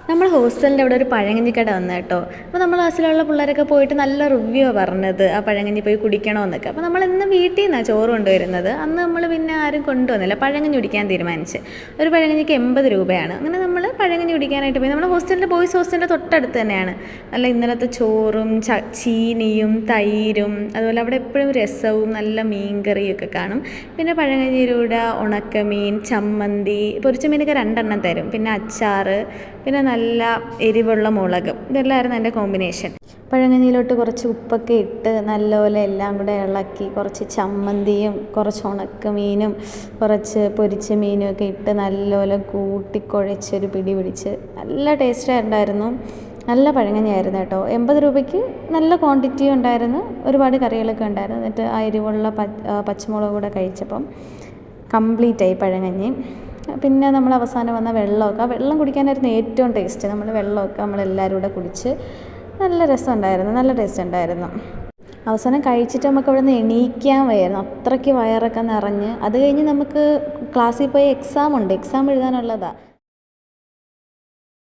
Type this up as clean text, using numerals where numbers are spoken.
നമ്മൾ ഹോസ്റ്റലിൻ്റെ അവിടെ ഒരു പഴങ്കഞ്ഞിക്കട വന്നു കേട്ടോ. അപ്പോൾ നമ്മൾ ക്ലാസ്സിലുള്ള പിള്ളേരൊക്കെ പോയിട്ട് നല്ല റിവ്യൂ പറഞ്ഞത് ആ പഴങ്കഞ്ഞി പോയി കുടിക്കണമെന്നൊക്കെ. അപ്പോൾ നമ്മൾ ഇന്ന് വീട്ടിൽ നിന്നാണ് ചോറ് കൊണ്ടുവരുന്നത്. അന്ന് നമ്മൾ പിന്നെ ആരും കൊണ്ടുവന്നില്ല, പഴങ്കഞ്ഞി കുടിക്കാൻ തീരുമാനിച്ച്. ഒരു പഴങ്കഞ്ഞിക്ക് 80 രൂപയാണ്. അങ്ങനെ നമ്മൾ പഴങ്കഞ്ഞി കുടിക്കാനായിട്ട് പോയി. നമ്മുടെ ഹോസ്റ്റലിൻ്റെ ബോയ്സ് ഹോസ്റ്റലിൻ്റെ തൊട്ടടുത്ത് തന്നെയാണ്. നല്ല ഇന്നലത്തെ ചോറും ചീനിയും തൈരും, അതുപോലെ അവിടെ എപ്പോഴും രസവും നല്ല മീൻകറിയൊക്കെ കാണും. പിന്നെ പഴങ്കഞ്ഞിയിലൂടെ ഉണക്കമീൻ, ചമ്മന്തി, പൊരിച്ച മീനൊക്കെ 2 എണ്ണം തരും, പിന്നെ അച്ചാർ, പിന്നെ നല്ല എരിവുള്ള മുളകും. ഇതെല്ലാമായിരുന്നു എൻ്റെ കോമ്പിനേഷൻ. പഴങ്കഞ്ഞിയിലോട്ട് കുറച്ച് ഉപ്പൊക്കെ ഇട്ട് നല്ലപോലെ എല്ലാം കൂടെ ഇളക്കി, കുറച്ച് ചമ്മന്തിയും കുറച്ച് ഉണക്കമീനും കുറച്ച് പൊരിച്ച മീനും ഒക്കെ ഇട്ട് നല്ലപോലെ കൂട്ടിക്കുഴച്ചൊരു പിടി പിടിച്ച് നല്ല ടേസ്റ്റ് ഉണ്ടായിരുന്നു. നല്ല പഴങ്കഞ്ഞിയായിരുന്നു കേട്ടോ. 80 രൂപയ്ക്ക് നല്ല ക്വാണ്ടിറ്റി ഉണ്ടായിരുന്നു, ഒരുപാട് കറികളൊക്കെ ഉണ്ടായിരുന്നു. എന്നിട്ട് ആ എരിവുള്ള പച്ചമുളക് കൂടെ കഴിച്ചപ്പം കംപ്ലീറ്റായി പഴങ്കഞ്ഞി. പിന്നെ നമ്മൾ അവസാനം വന്ന വെള്ളമൊക്കെ, വെള്ളം കുടിക്കാനായിരുന്നു ഏറ്റവും ടേസ്റ്റ്. നമ്മൾ വെള്ളമൊക്കെ നമ്മളെല്ലാവരും കൂടെ കുടിച്ച് നല്ല രസമുണ്ടായിരുന്നു, നല്ല ടേസ്റ്റ് ഉണ്ടായിരുന്നു. അവസാനം കഴിച്ചിട്ട് നമുക്ക് അവിടെ നിന്ന് എണീക്കാൻ വയ്യായിരുന്നു, അത്രയ്ക്ക് വയറൊക്കെ നിറഞ്ഞ്. അത് കഴിഞ്ഞ് നമുക്ക് ക്ലാസ്സിൽ പോയി എക്സാം എഴുതാനുള്ളതാണ്.